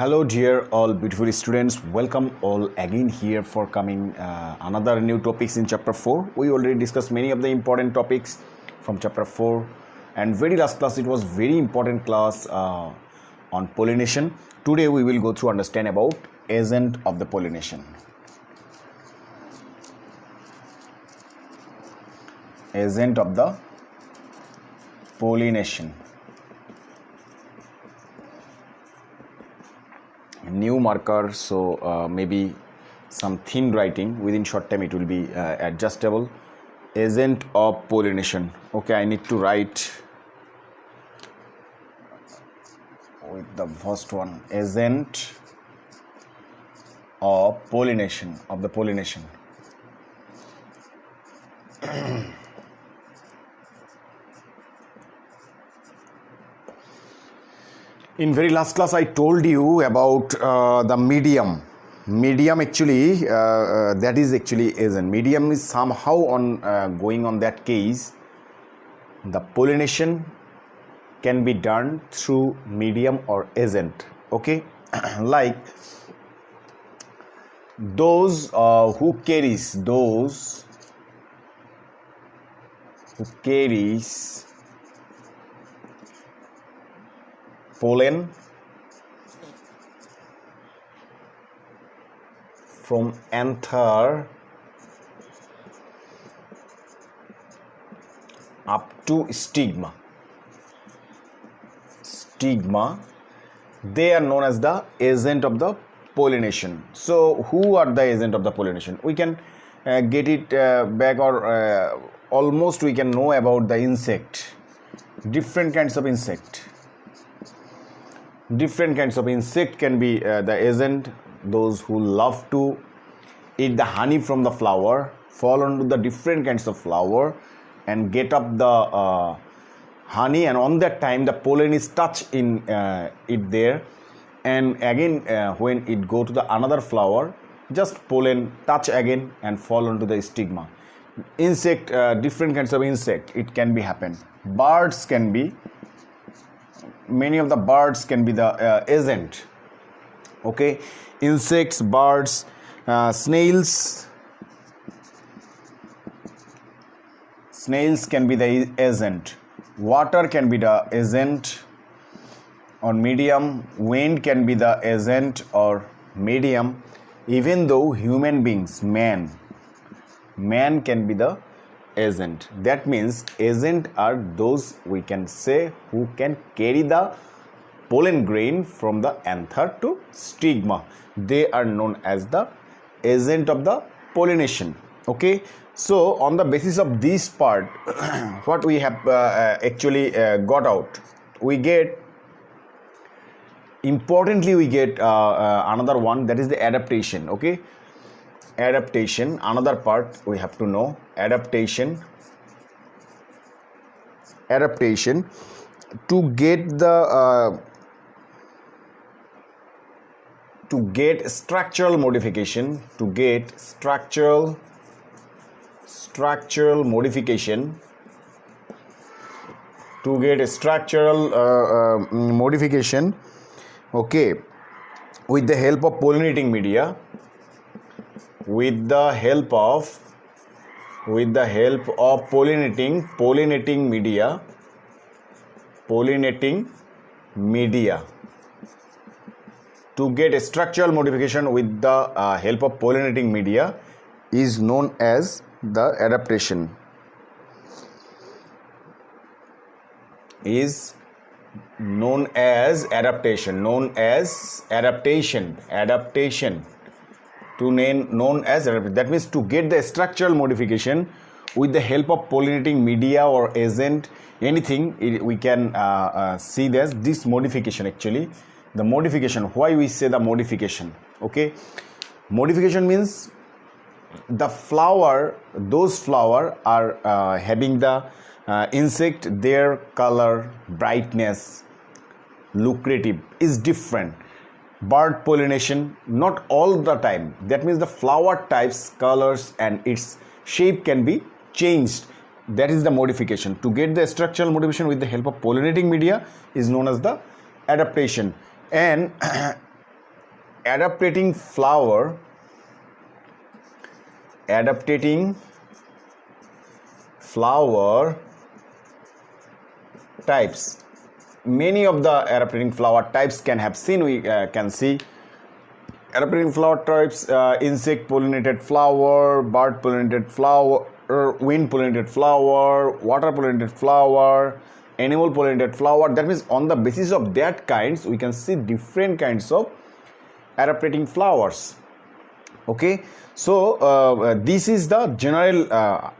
Hello dear all beautiful students, welcome all again here for coming another new topics in chapter 4. We already discussed many of the important topics from chapter 4 and very last class it was very important class on pollination. Today we will go through understand about agent of the pollination. Agent of the pollination. New marker, so maybe some thin writing. Within short time it will be adjustable. Agent of pollination. Okay, I need to write with the first one, agent of pollination, of the pollination. In very last class I told you about the medium actually that is actually agent. Medium is somehow on going on that case. The pollination can be done through medium or agent. Okay, like those who carries pollen from anther up to stigma, they are known as the agent of the pollination. So who are the agent of the pollination? We can get it back, or almost we can know about the insect. Different kinds of insect can be the agent. Those who love to eat the honey from the flower fall onto the different kinds of flower and get up the honey, and on that time the pollen is touched in it there, and again when it go to the another flower, just pollen touch again and fall onto the stigma. Insect, different kinds of insect, it can be happen. Birds can be, many of the birds can be the agent. Okay, insects, birds, snails can be the agent. Water can be the agent or medium. Wind can be the agent or medium. Even though human beings, man can be the agent. That means agent are those, we can say, who can carry the pollen grain from the anther to stigma. They are known as the agent of the pollination. Okay, so on the basis of this part what we have actually got out, we get importantly another one, that is the adaptation. Okay, adaptation, another part we have to know. Adaptation to get the to get structural modification, okay, with the help of pollinating media, with the help of pollinating media, to get a structural modification with the help of pollinating media is known as the adaptation. That means to get the structural modification with the help of pollinating media or agent, anything, we can see this modification. Actually, the modification, why we say the modification? Okay, modification means the flower, those flower are having the insect, their color, brightness, lucrative is different. Bird pollination, not all the time. That means the flower types, colors and its shape can be changed. That is the modification. To get the structural modification with the help of pollinating media is known as the adaptation. And adaptating flower types. Many of the adaptating flower types can have seen. We can see adaptating flower types: insect pollinated flower, bird pollinated flower, wind pollinated flower, water pollinated flower, animal pollinated flower. That means on the basis of that kinds, we can see different kinds of adaptating flowers. Okay, so this is the general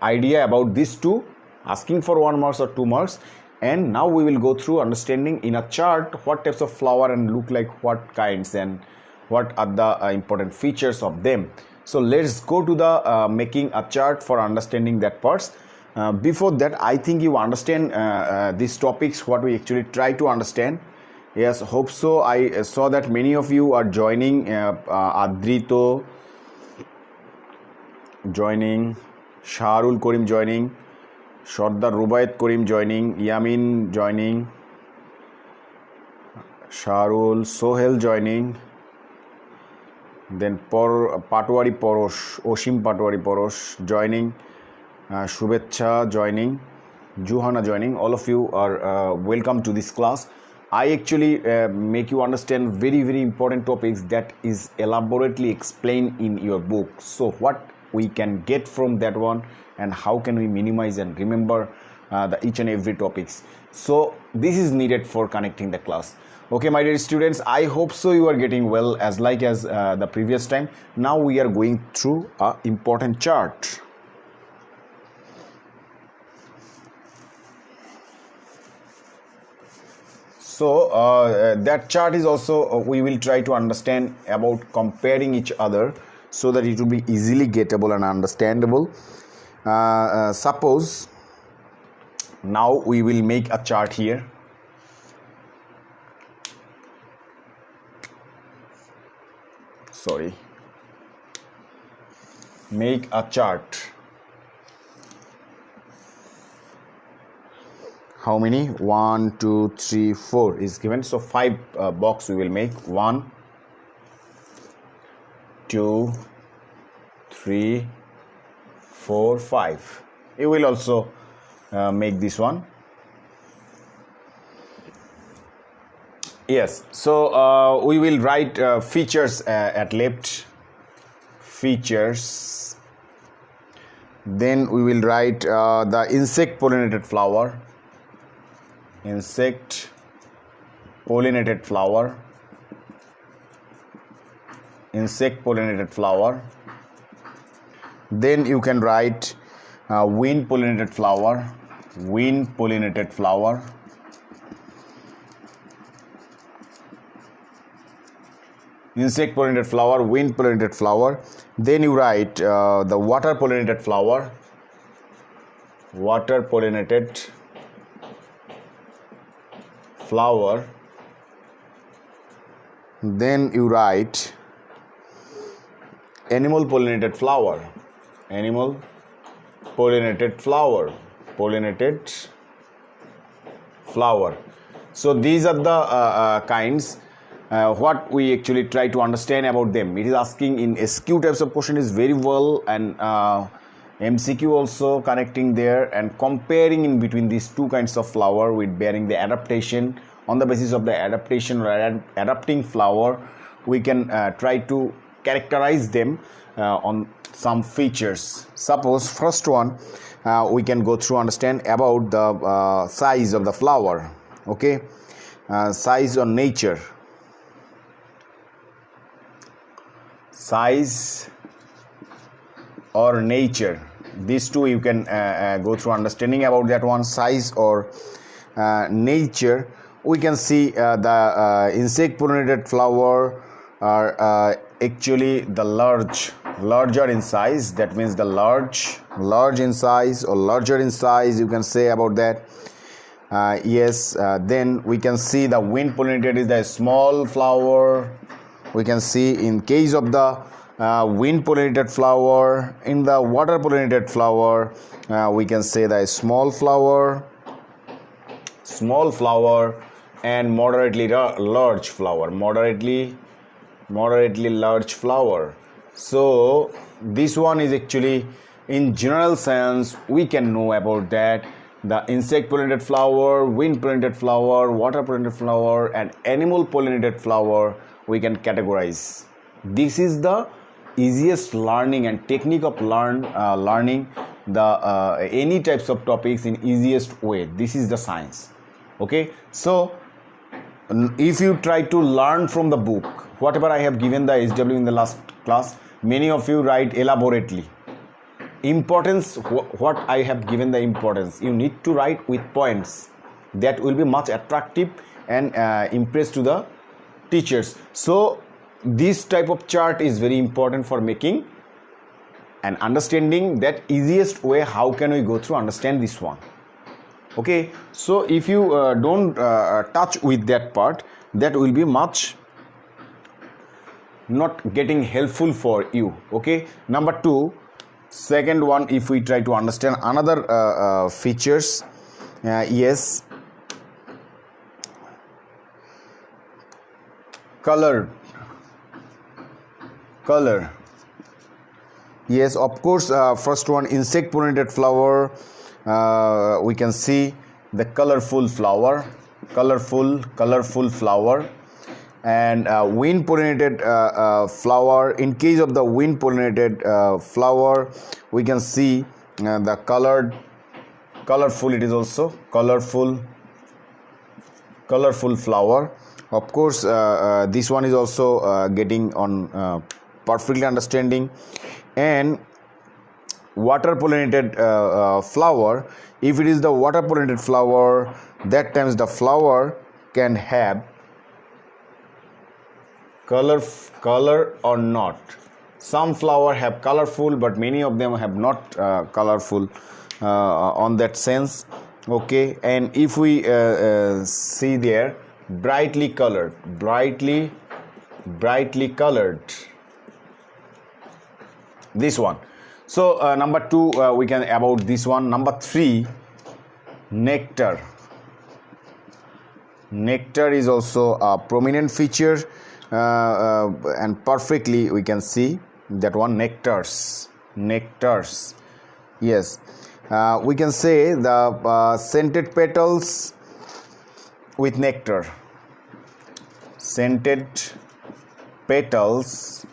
idea about these two, asking for 1 marks or 2 marks. And now we will go through understanding in a chart what types of flower and look like what kinds and what are the important features of them. So let's go to the making a chart for understanding that parts. Before that, I think you understand these topics, what we actually try to understand. Yes, hope so. I saw that many of you are joining. Adrito joining, Shahrul Karim joining, Shodda Rubayat Karim joining, Yamin joining, Shahrul, Sohel joining, then Patwari Porosh, Oshim Patwari Porosh joining, Shubhecha joining, Juhana joining. All of you are welcome to this class. I actually make you understand very, very important topics that is elaborately explained in your book. So what we can get from that one and how can we minimize and remember the each and every topics. So this is needed for connecting the class. Okay, my dear students, I hope so you are getting well as the previous time. Now we are going through a important chart. So that chart is also we will try to understand about comparing each other so that it will be easily gettable and understandable. Suppose now we will make a chart here. Sorry. Make a chart. How many? 1, 2, 3, 4 is given. So 5 box we will make. 1, 2, 3, 4, 5. You will also make this one. Yes. So we will write features at left. Features. Then we will write the insect pollinated flower. Insect pollinated flower, insect pollinated flower. Then you can write wind pollinated flower, wind pollinated flower. Insect pollinated flower, wind pollinated flower. Then you write the water pollinated flower, water pollinated flower. Then you write animal pollinated flower, animal pollinated flower, pollinated flower. So these are the kinds what we actually try to understand about them. It is asking in SQ types of question is very well, and MCQ also connecting there and comparing in between these two kinds of flower with bearing the adaptation. On the basis of the adaptation or adapting flower, we can try to characterize them on some features. Suppose first one we can go through understand about the size of the flower. Okay, size or nature. Size or nature. These two you can go through understanding about that one. Size or nature. We can see the insect pollinated flower are actually the larger in size. That means the large in size or larger in size, you can say about that. Yes. Then we can see the wind pollinated is the small flower. We can see in case of the wind pollinated flower. In the water pollinated flower, we can say the small flower, and moderately large flower, moderately moderately large flower. So this one is actually, in general sense, we can know about that. The insect pollinated flower, wind pollinated flower, water pollinated flower, and animal pollinated flower we can categorize. This is the easiest learning and technique of learning the any types of topics in easiest way. This is the science. Okay, so if you try to learn from the book, whatever I have given the SW in the last class, many of you write elaborately. Importance, what I have given the importance, you need to write with points. That will be much attractive and impress to the teachers. So this type of chart is very important for making and understanding that easiest way how can we go through understand this one. Okay, so if you don't touch with that part, that will be much not getting helpful for you. Okay, number 2, second one, if we try to understand another features, yes, color, yes, of course. First one, insect pollinated flower, we can see the colorful flower, and wind pollinated flower. In case of the wind pollinated flower, we can see the colorful, it is also colorful flower. Of course, this one is also getting on perfectly understanding. And water pollinated flower, if it is the water pollinated flower, that times the flower can have color or not. Some flower have colorful, but many of them have not colorful on that sense. Okay, and if we see there, brightly colored, this one. So number 2, we can about this one. Number 3, nectar is also a prominent feature, and perfectly we can see that one. Nectars, yes, we can say the scented petals with nectar, scented petals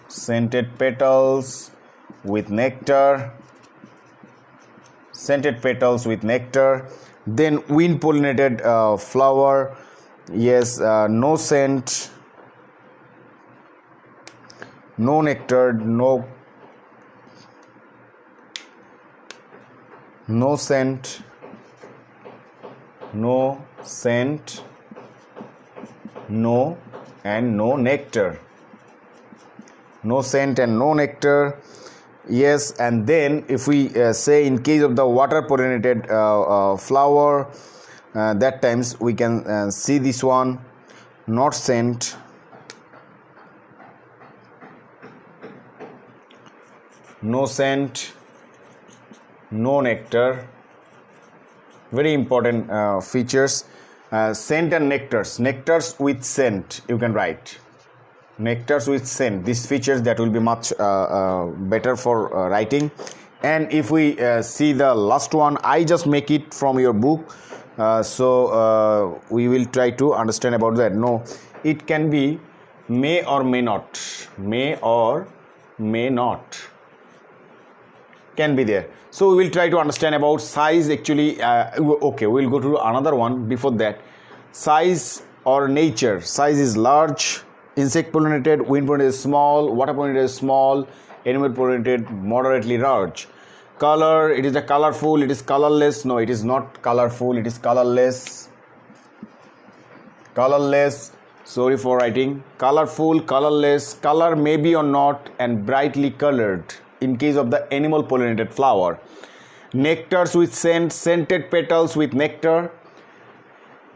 with nectar, then wind pollinated flower, yes, no scent, no nectar, no scent, and no nectar, yes. And then if we say in case of the water pollinated flower, that times we can see this one, not scent, no nectar. Very important features. Scent and nectars with scent, you can write nectars with scent. These features that will be much better for writing. And if we see the last one, I just make it from your book, so we will try to understand about that. No, it can be may or may not, can be there. So we will try to understand about size actually. Okay, we will go to another one. Before that, size or nature. Size is large, insect pollinated, wind pollinated is small, water pollinated is small, animal pollinated moderately large. Color, it is a colorful, it is colorless. No, it is not colorful, it is colorless. Sorry for writing. Colorful, colorless, color maybe or not, and brightly colored in case of the animal pollinated flower. Nectars with scent, scented petals with nectar.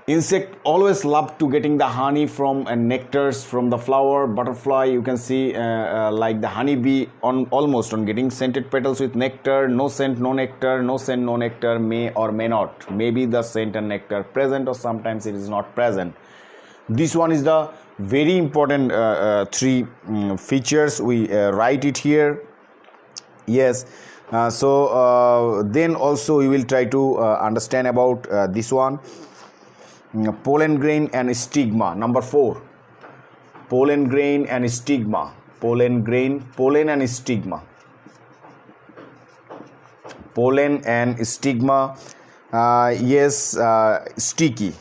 Insect always love to getting the honey from and nectars from the flower. Butterfly, you can see like the honeybee on almost on getting scented petals with nectar. No scent, no nectar, no scent, no nectar, may or may not. Maybe the scent and nectar present, or sometimes it is not present. This one is the very important three features. We write it here. Yes. Then also we will try to understand about this one, pollen grain and stigma. Number 4, pollen grain and stigma. Pollen and stigma. Pollen and stigma. Sticky.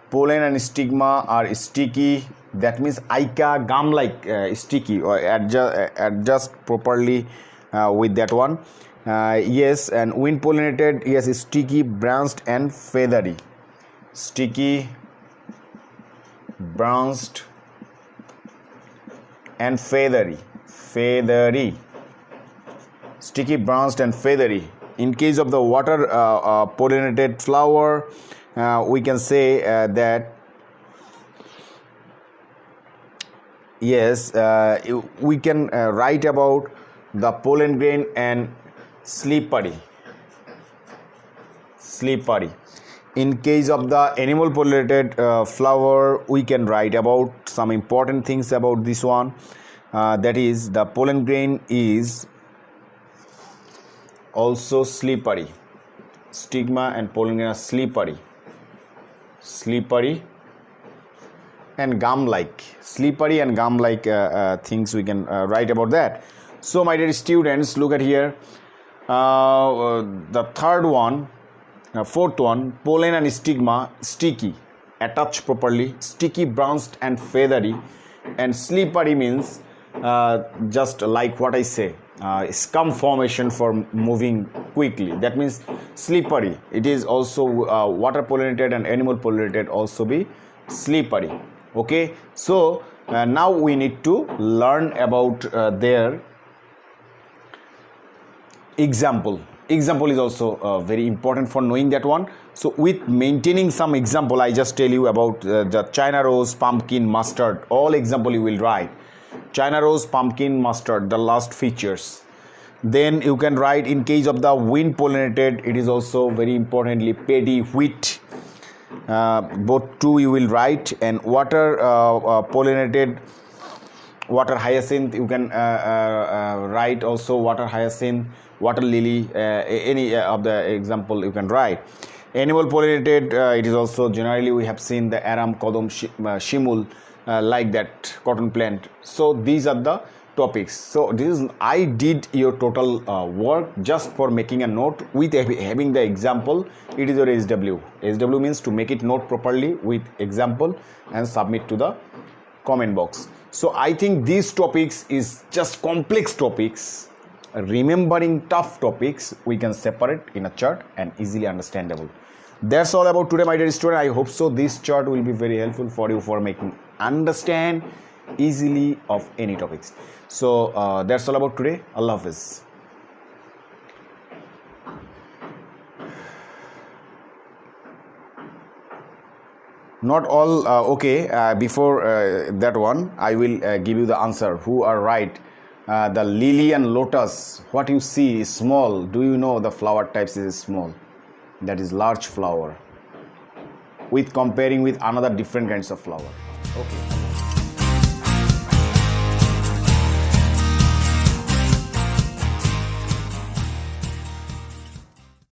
Pollen and stigma are sticky. That means ica, gum like sticky, or adjust properly with that one. And when pollinated, sticky, branched and feathery. Sticky, branched and feathery. Sticky, branched and feathery. In case of the water pollinated flower, we can say that we can write about the pollen grain and slippery. In case of the animal pollinated flower, we can write about some important things about this one. That is, the pollen grain is also slippery. Stigma and pollen grain are slippery and gum-like. Slippery and gum-like things we can write about that. So, my dear students, look at here. The fourth one, pollen and stigma, sticky, attached properly, sticky, branched and feathery, and slippery means just like what I say, scum formation for moving quickly. That means slippery. It is also water pollinated and animal pollinated also be slippery. Okay, so now we need to learn about their example. Example is also very important for knowing that one. So with maintaining some example, I just tell you about the China rose, pumpkin, mustard. All example you will write. China rose, pumpkin, mustard, the last features. Then you can write in case of the wind pollinated, it is also very importantly paddy, wheat. Both two you will write. And water pollinated, water hyacinth, you can write also water hyacinth, water lily, any of the example you can write. Animal pollinated, it is also generally we have seen the aram, kodam, shimul, like that cotton plant. So these are the topics. So this is, I did your total work just for making a note with having the example. It is your SW. SW means to make it note properly with example and submit to the comment box. So I think these topics is just complex topics. Remembering tough topics we can separate in a chart and easily understandable. That's all about today, my dear student. I hope so this chart will be very helpful for you for making understand easily of any topics. So that's all about today. Allah Hafiz. Not all okay. Before that one, I will give you the answer. Who are right? The lily and lotus, what you see is small. Do you know the flower types is small? That is large flower. With comparing with another different kinds of flower. Okay.